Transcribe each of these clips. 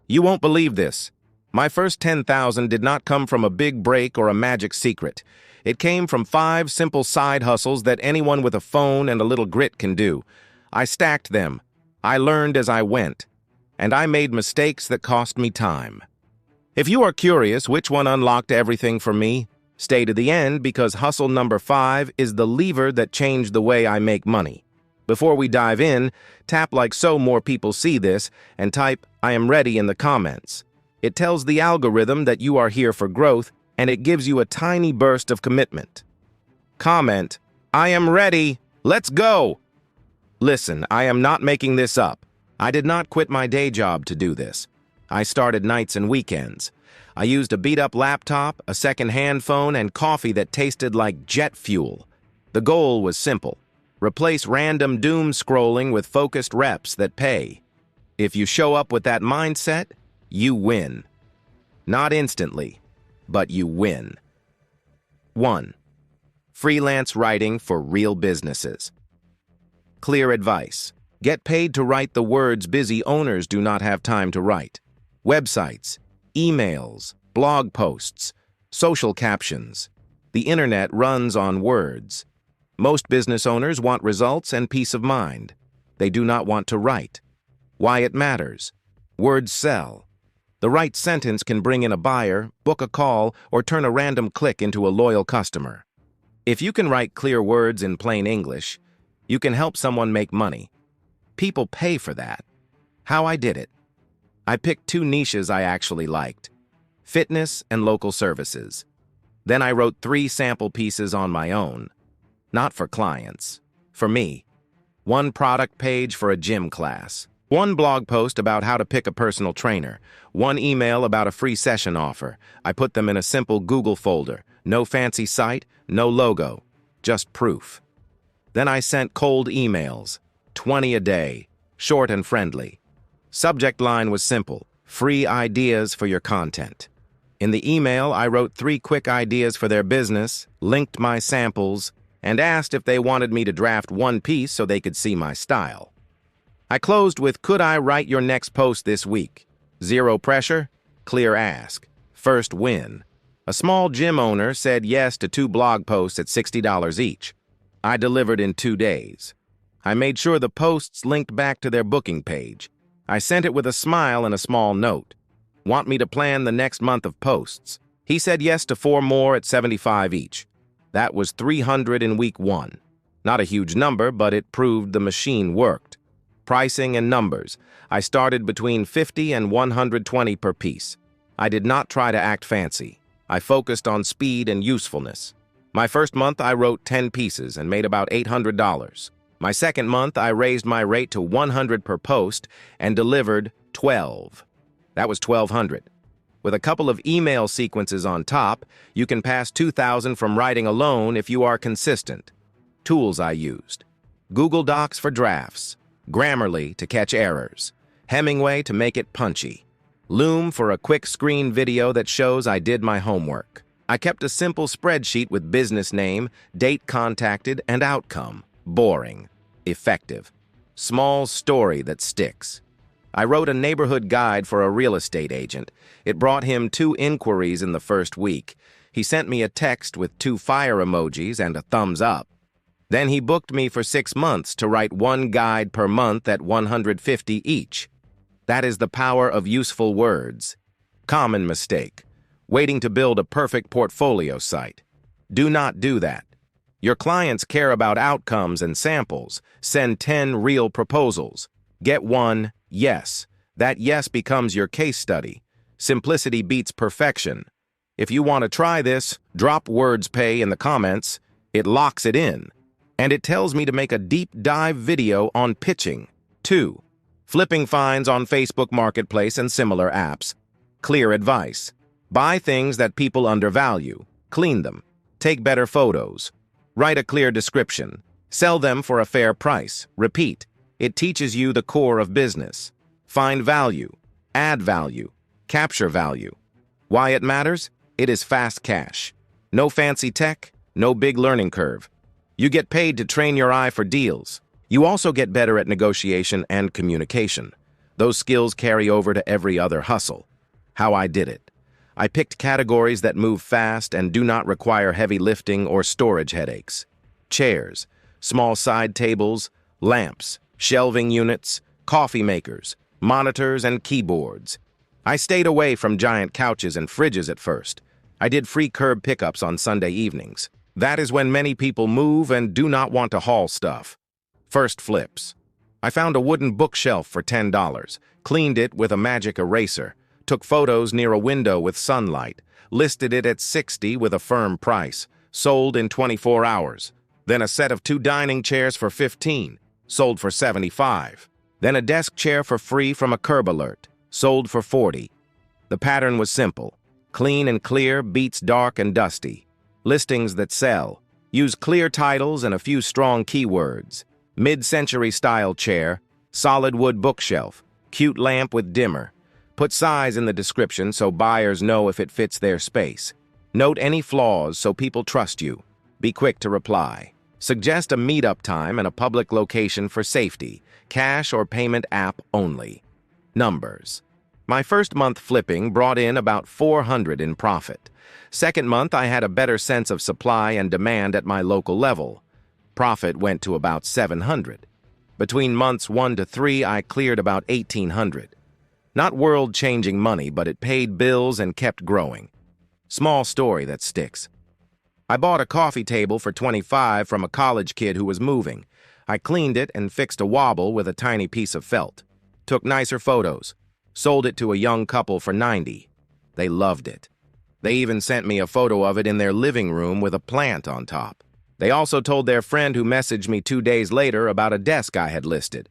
You won't believe this. My first 10,000 did not come from a big break or a magic secret. It came from 5 simple side hustles that anyone with a phone and a little grit can do. I stacked them. I learned as I went. And I made mistakes that cost me time. If you are curious which one unlocked everything for me, stay to the end because hustle number 5 is the lever that changed the way I make money. Before we dive in, tap like so more people see this and type "I am ready" in the comments. It tells the algorithm that you are here for growth and it gives you a tiny burst of commitment. Comment, "I am ready, let's go!" Listen, I am not making this up. I did not quit my day job to do this. I started nights and weekends. I used a beat-up laptop, a second-hand phone, and coffee that tasted like jet fuel. The goal was simple. Replace random doom scrolling with focused reps that pay. If you show up with that mindset, you win. Not instantly, but you win. 1. Freelance writing for real businesses. Clear advice. Get paid to write the words busy owners do not have time to write. Websites, emails, blog posts, social captions. The internet runs on words. Most business owners want results and peace of mind. They do not want to write. Why it matters. Words sell. The right sentence can bring in a buyer, book a call, or turn a random click into a loyal customer. If you can write clear words in plain English, you can help someone make money. People pay for that. How I did it. I picked 2 niches I actually liked: fitness and local services. Then I wrote 3 sample pieces on my own. Not for clients. For me. 1 product page for a gym class. 1 blog post about how to pick a personal trainer. 1 email about a free session offer. I put them in a simple Google folder. No fancy site, no logo. Just proof. Then I sent cold emails. 20 a day. Short and friendly. Subject line was simple. Free ideas for your content. In the email, I wrote 3 quick ideas for their business, linked my samples, and asked if they wanted me to draft 1 piece so they could see my style. I closed with, "Could I write your next post this week?" 0 pressure, clear ask. First win. A small gym owner said yes to 2 blog posts at $60 each. I delivered in 2 days. I made sure the posts linked back to their booking page. I sent it with a smile and a small note. "Want me to plan the next month of posts?" He said yes to 4 more at $75 each. That was 300 in week 1. Not a huge number, but it proved the machine worked. Pricing and numbers. I started between $50 and $120 per piece. I did not try to act fancy. I focused on speed and usefulness. My first month, I wrote 10 pieces and made about $800. My second month, I raised my rate to $100 per post and delivered 12. That was $1,200. With a couple of email sequences on top, you can pass $2,000 from writing alone if you are consistent. Tools I used. Google Docs for drafts. Grammarly to catch errors. Hemingway to make it punchy. Loom for a quick screen video that shows I did my homework. I kept a simple spreadsheet with business name, date contacted, and outcome. Boring. Effective. Small story that sticks. I wrote a neighborhood guide for a real estate agent. It brought him 2 inquiries in the first week. He sent me a text with 2 fire emojis and a thumbs up. Then he booked me for 6 months to write 1 guide per month at $150 each. That is the power of useful words. Common mistake. Waiting to build a perfect portfolio site. Do not do that. Your clients care about outcomes and samples. Send 10 real proposals. Get 1 yes. That yes becomes your case study. Simplicity beats perfection. If you want to try this, drop words pay in the comments. It locks it in. And it tells me to make a deep dive video on pitching. 2. Flipping finds on Facebook Marketplace and similar apps. Clear advice. Buy things that people undervalue. Clean them. Take better photos. Write a clear description. Sell them for a fair price. Repeat. It teaches you the core of business. Find value. Add value. Capture value. Why it matters? It is fast cash. No fancy tech, no big learning curve. You get paid to train your eye for deals. You also get better at negotiation and communication. Those skills carry over to every other hustle. How I did it. I picked categories that move fast and do not require heavy lifting or storage headaches. Chairs, small side tables, lamps, shelving units, coffee makers, monitors, and keyboards. I stayed away from giant couches and fridges at first. I did free curb pickups on Sunday evenings. That is when many people move and do not want to haul stuff. First flips. I found a wooden bookshelf for $10, cleaned it with a magic eraser, took photos near a window with sunlight, listed it at $60 with a firm price, sold in 24 hours. Then a set of 2 dining chairs for $15, sold for $75. Then a desk chair for free from a Curb Alert, sold for $40. The pattern was simple. Clean and clear beats dark and dusty. Listings that sell. Use clear titles and a few strong keywords. Mid-century style chair, solid wood bookshelf, cute lamp with dimmer. Put size in the description so buyers know if it fits their space. Note any flaws so people trust you. Be quick to reply. Suggest a meetup time and a public location for safety. Cash or payment app only. Numbers. My first month flipping brought in about $400 in profit. Second month, I had a better sense of supply and demand at my local level. Profit went to about $700. Between months 1 to 3, I cleared about $1,800. Not world-changing money, but it paid bills and kept growing. Small story that sticks. I bought a coffee table for $25 from a college kid who was moving. I cleaned it and fixed a wobble with a tiny piece of felt. Took nicer photos. Sold it to a young couple for $90. They loved it. They even sent me a photo of it in their living room with a plant on top. They also told their friend who messaged me 2 days later about a desk I had listed.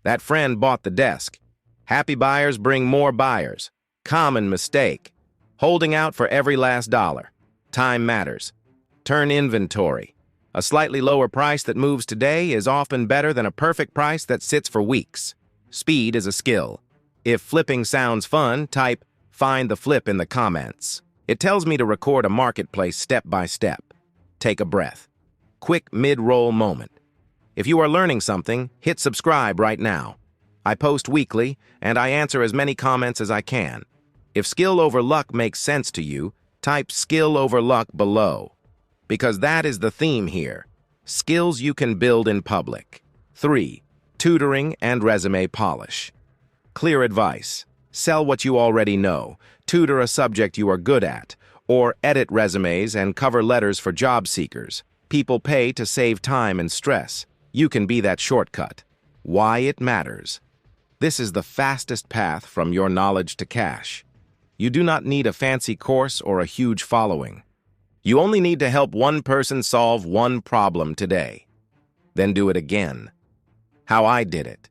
That friend bought the desk. Happy buyers bring more buyers. Common mistake. Holding out for every last dollar. Time matters. Turn inventory. A slightly lower price that moves today is often better than a perfect price that sits for weeks. Speed is a skill. If flipping sounds fun, type "find the flip" in the comments. It tells me to record a marketplace step by step. Take a breath. Quick mid-roll moment. If you are learning something, hit subscribe right now. I post weekly, and I answer as many comments as I can. If skill over luck makes sense to you, type skill over luck below. Because that is the theme here. Skills you can build in public. 3. Tutoring and resume polish. Clear advice. Sell what you already know. Tutor a subject you are good at. Or edit resumes and cover letters for job seekers. People pay to save time and stress. You can be that shortcut. Why it matters. This is the fastest path from your knowledge to cash. You do not need a fancy course or a huge following. You only need to help one person solve one problem today. Then do it again. How I did it.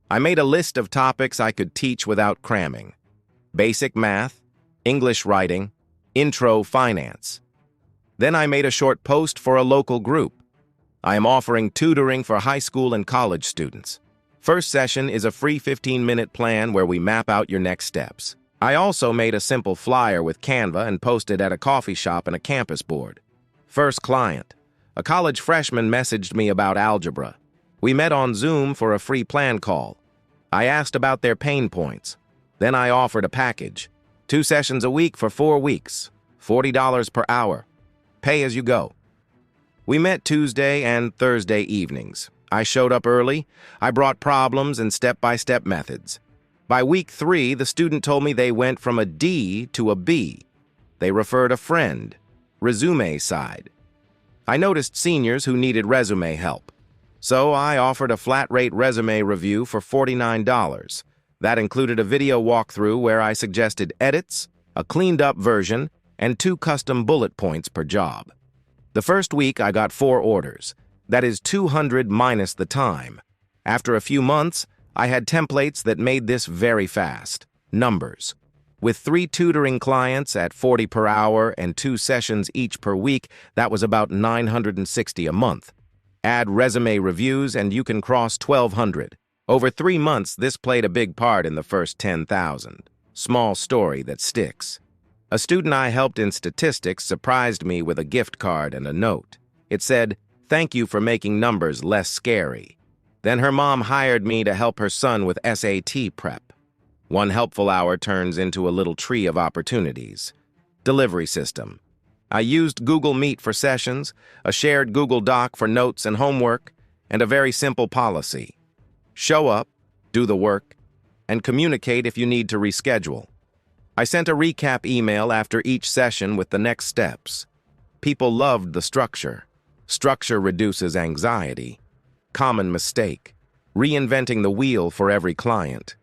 I made a list of topics I could teach without cramming. Basic math, English writing, intro finance. Then I made a short post for a local group. I am offering tutoring for high school and college students. First session is a free 15-minute plan where we map out your next steps. I also made a simple flyer with Canva and posted at a coffee shop and a campus board. First client. A college freshman messaged me about algebra. We met on Zoom for a free plan call. I asked about their pain points. Then I offered a package. 2 sessions a week for 4 weeks. $40 per hour. Pay as you go. We met Tuesday and Thursday evenings. I showed up early. I brought problems and step-by-step methods. By week 3, the student told me they went from a D to a B. They referred a friend. Resume side. I noticed seniors who needed resume help. So I offered a flat-rate resume review for $49. That included a video walkthrough where I suggested edits, a cleaned-up version, and 2 custom bullet points per job. The first week, I got 4 orders. That is 200 minus the time. After a few months, I had templates that made this very fast. Numbers. With 3 tutoring clients at $40 per hour and 2 sessions each per week, that was about $960 a month. Add resume reviews and you can cross $1,200. Over 3 months, this played a big part in the first $10,000. Small story that sticks. A student I helped in statistics surprised me with a gift card and a note. It said, "Thank you for making numbers less scary." Then her mom hired me to help her son with SAT prep. One helpful hour turns into a little tree of opportunities. Delivery system. I used Google Meet for sessions, a shared Google Doc for notes and homework, and a very simple policy. Show up, do the work, and communicate if you need to reschedule. I sent a recap email after each session with the next steps. People loved the structure. Structure reduces anxiety. Common mistake. Reinventing the wheel for every client.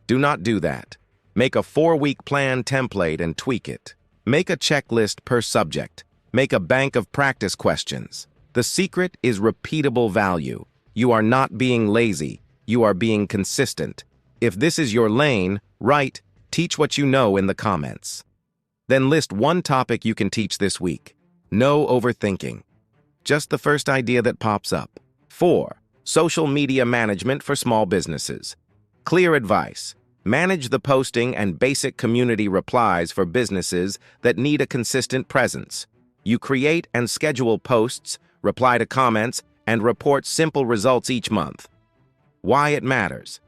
Do not do that. Make a 4-week plan template and tweak it. Make a checklist per subject. Make a bank of practice questions. The secret is repeatable value. You are not being lazy. You are being consistent. If this is your lane, write, teach what you know in the comments. Then list one topic you can teach this week. No overthinking. Just the first idea that pops up. 4. Social media management for small businesses. Clear advice. Manage the posting and basic community replies for businesses that need a consistent presence. You create and schedule posts, reply to comments, and report simple results each month. Why it matters.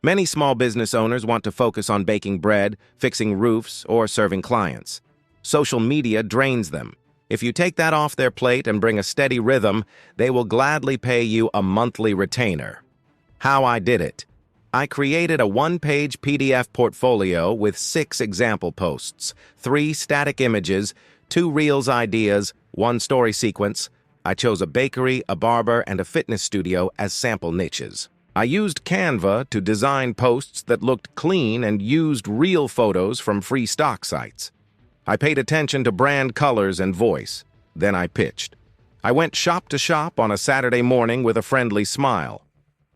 Many small business owners want to focus on baking bread, fixing roofs, or serving clients. Social media drains them. If you take that off their plate and bring a steady rhythm, they will gladly pay you a monthly retainer. How I did it. I created a 1-page PDF portfolio with 6 example posts, 3 static images, 2 Reels ideas, 1 story sequence. I chose a bakery, a barber, and a fitness studio as sample niches. I used Canva to design posts that looked clean and used real photos from free stock sites. I paid attention to brand colors and voice. Then I pitched. I went shop to shop on a Saturday morning with a friendly smile.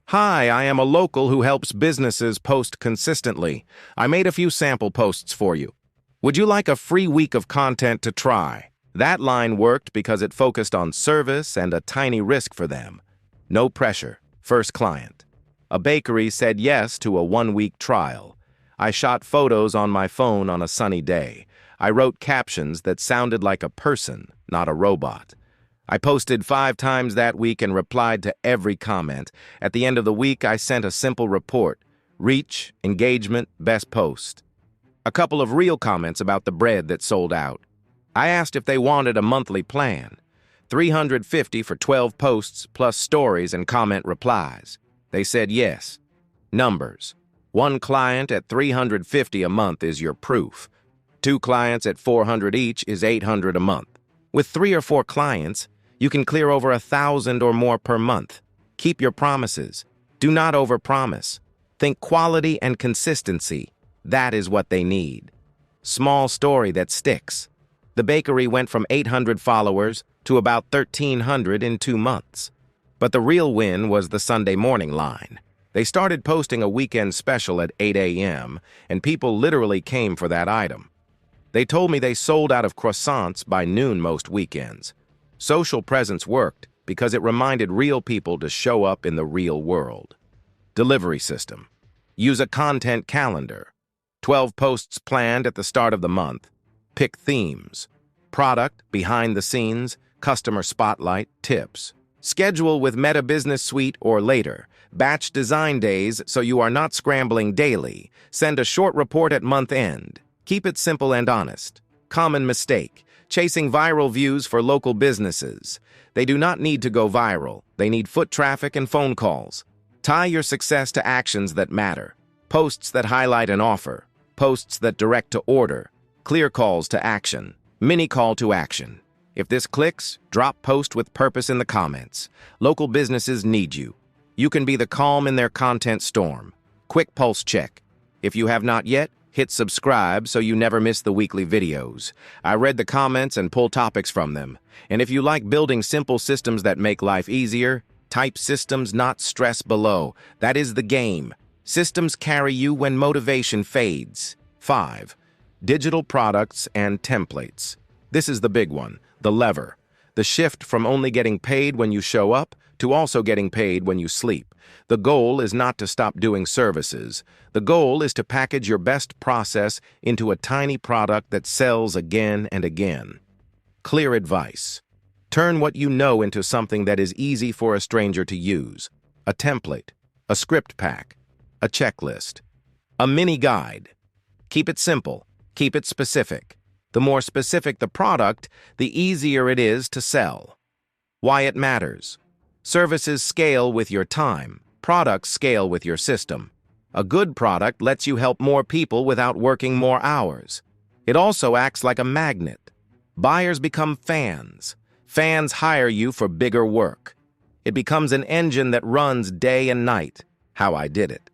Hi, I am a local who helps businesses post consistently. I made a few sample posts for you. Would you like a free week of content to try? That line worked because it focused on service and a tiny risk for them. No pressure. First client. A bakery said yes to a 1-week trial. I shot photos on my phone on a sunny day. I wrote captions that sounded like a person, not a robot. I posted 5 times that week and replied to every comment. At the end of the week, I sent a simple report. Reach, engagement, best post. A couple of real comments about the bread that sold out. I asked if they wanted a monthly plan. $350 for 12 posts plus stories and comment replies. They said yes. Numbers. 1 client at $350 a month is your proof. 2 clients at $400 each is $800 a month. With 3 or 4 clients, you can clear over 1,000 or more per month. Keep your promises. Do not overpromise. Think quality and consistency. That is what they need. Small story that sticks. The bakery went from 800 followers to about 1,300 in 2 months. But the real win was the Sunday morning line. They started posting a weekend special at 8 a.m., and people literally came for that item. They told me they sold out of croissants by noon most weekends. Social presence worked because it reminded real people to show up in the real world. Delivery system. Use a content calendar. 12 posts planned at the start of the month. Pick themes. Product, behind the scenes, customer spotlight, tips. Schedule with Meta Business Suite or later. Batch design days so you are not scrambling daily. Send a short report at month end. Keep it simple and honest. Common mistake. Chasing viral views for local businesses. They do not need to go viral. They need foot traffic and phone calls. Tie your success to actions that matter. Posts that highlight an offer. Posts that direct to order. Clear calls to action. Mini call to action. If this clicks, drop post with purpose in the comments. Local businesses need you. You can be the calm in their content storm. Quick pulse check. If you have not yet, hit subscribe so you never miss the weekly videos. I read the comments and pull topics from them. And if you like building simple systems that make life easier, type systems, not stress below. That is the game. Systems carry you when motivation fades. 5. Digital products and templates. This is the big one, the lever. The shift from only getting paid when you show up to also getting paid when you sleep. The goal is not to stop doing services. The goal is to package your best process into a tiny product that sells again and again. Clear advice. Turn what you know into something that is easy for a stranger to use. a template, a script pack, a checklist, a mini guide. Keep it simple. Keep it specific. The more specific the product, the easier it is to sell. Why it matters. Services scale with your time. Products scale with your system. A good product lets you help more people without working more hours. It also acts like a magnet. Buyers become fans. Fans hire you for bigger work. It becomes an engine that runs day and night. How I did it.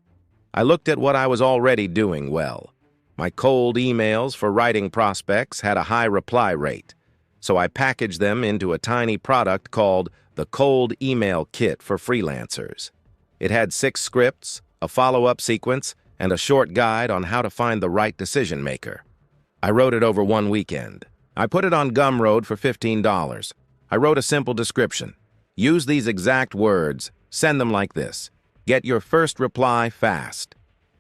I looked at what I was already doing well. My cold emails for writing prospects had a high reply rate, so I packaged them into a tiny product called the Cold Email Kit for Freelancers. It had 6 scripts, a follow-up sequence, and a short guide on how to find the right decision maker. I wrote it over one weekend. I put it on Gumroad for $15. I wrote a simple description. Use these exact words. Send them like this. Get your first reply fast.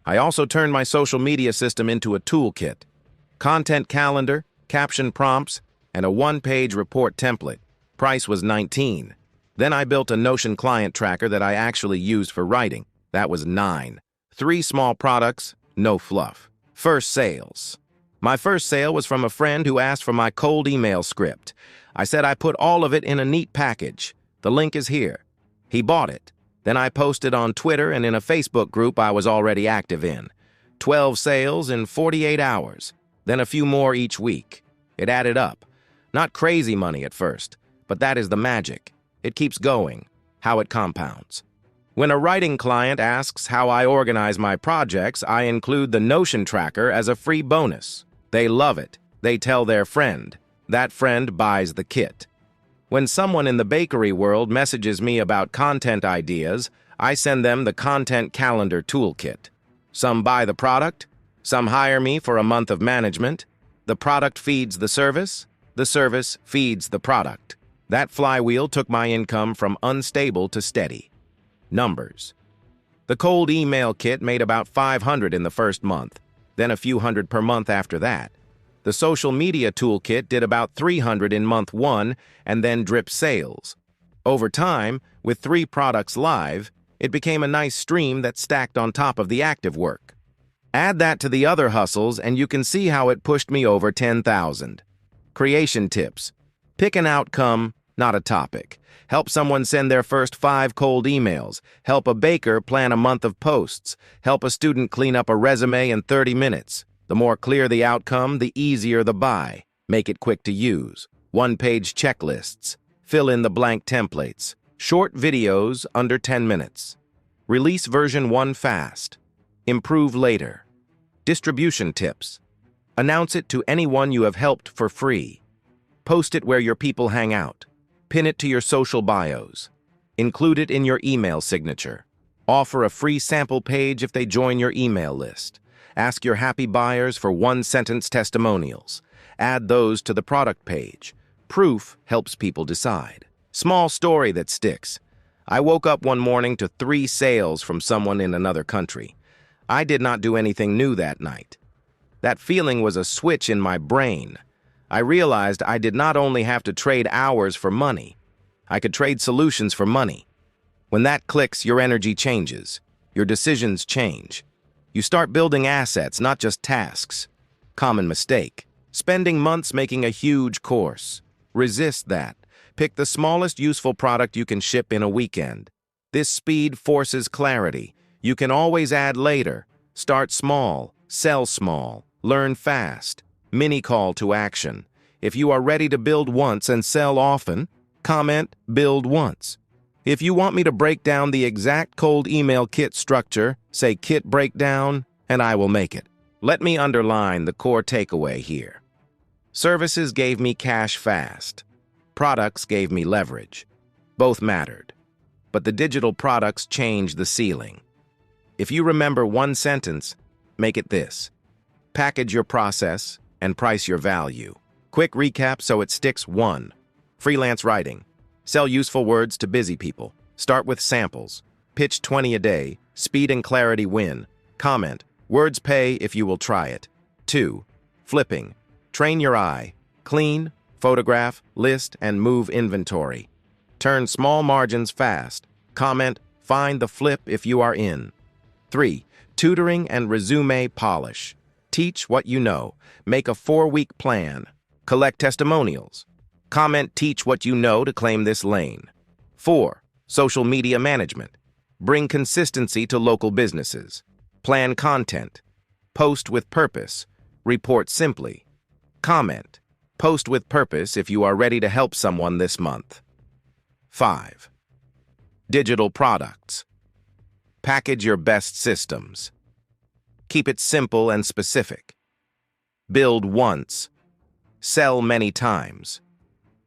I also turned my social media system into a toolkit. Content calendar, caption prompts, and a one-page report template. Price was $19. Then I built a Notion client tracker that I actually used for writing. That was $9. 3 small products, no fluff. First sales. My first sale was from a friend who asked for my cold email script. I said I put all of it in a neat package. The link is here. He bought it. Then I posted on Twitter and in a Facebook group I was already active in. 12 sales in 48 hours, then a few more each week. It added up. Not crazy money at first, but that is the magic. It keeps going, how it compounds. When a writing client asks how I organize my projects, I include the Notion tracker as a free bonus. They love it. They tell their friend. That friend buys the kit. When someone in the bakery world messages me about content ideas, I send them the content calendar toolkit. Some buy the product, some hire me for a month of management. The product feeds the service feeds the product. That flywheel took my income from unstable to steady. Numbers. The cold email kit made about $500 in the first month, then a few hundred per month after that. The social media toolkit did about $300 in month 1 and then dripped sales. Over time, with 3 products live, it became a nice stream that stacked on top of the active work. Add that to the other hustles and you can see how it pushed me over 10,000. Creation tips. Pick an outcome, not a topic. Help someone send their first 5 cold emails. Help a baker plan a month of posts. Help a student clean up a resume in 30 minutes. The more clear the outcome, the easier the buy. Make it quick to use. One-page checklists. Fill in the blank templates. Short videos under 10 minutes. Release version 1 fast. Improve later. Distribution tips. Announce it to anyone you have helped for free. Post it where your people hang out. Pin it to your social bios. Include it in your email signature. Offer a free sample page if they join your email list. Ask your happy buyers for 1-sentence testimonials. Add those to the product page. Proof helps people decide. Small story that sticks. I woke up one morning to 3 sales from someone in another country. I did not do anything new that night. That feeling was a switch in my brain. I realized I did not only have to trade hours for money. I could trade solutions for money. When that clicks, your energy changes. Your decisions change. You start building assets, not just tasks. Common mistake. Spending months making a huge course. Resist that. Pick the smallest useful product you can ship in a weekend. This speed forces clarity. You can always add later. Start small. Sell small. Learn fast. Mini call to action. If you are ready to build once and sell often, comment build once. If you want me to break down the exact cold email kit structure, say kit breakdown, and I will make it. Let me underline the core takeaway here. Services gave me cash fast. Products gave me leverage. Both mattered. But the digital products changed the ceiling. If you remember one sentence, make it this. Package your process and price your value. Quick recap so it sticks. 1. Freelance writing. Sell useful words to busy people. Start with samples. Pitch 20 a day. Speed and clarity win. Comment. Words pay if you will try it. 2. Flipping. Train your eye. Clean, photograph, list, and move inventory. Turn small margins fast. Comment, find the flip if you are in. 3. Tutoring and resume polish. Teach what you know. Make a 4-week plan. Collect testimonials. Comment teach what you know to claim this lane. 4. Social media management. Bring consistency to local businesses. Plan content. Post with purpose. Report simply. Comment. Post with purpose if you are ready to help someone this month. 5. Digital products. Package your best systems. Keep it simple and specific. Build once. Sell many times.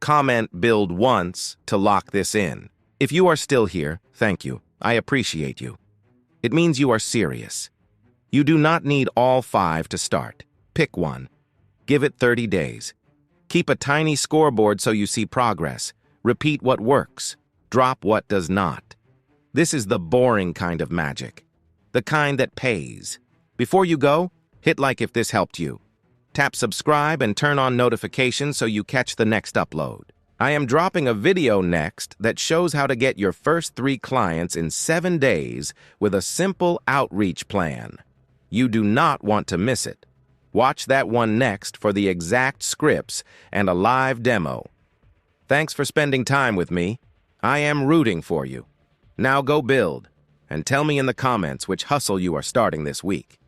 Comment build once to lock this in. If you are still here, thank you. I appreciate you. It means you are serious. You do not need all 5 to start. Pick one. Give it 30 days. Keep a tiny scoreboard so you see progress. Repeat what works. Drop what does not. This is the boring kind of magic. The kind that pays. Before you go, hit like if this helped you. Tap subscribe and turn on notifications so you catch the next upload. I am dropping a video next that shows how to get your first 3 clients in 7 days with a simple outreach plan. You do not want to miss it. Watch that one next for the exact scripts and a live demo. Thanks for spending time with me. I am rooting for you. Now go build, and tell me in the comments which hustle you are starting this week.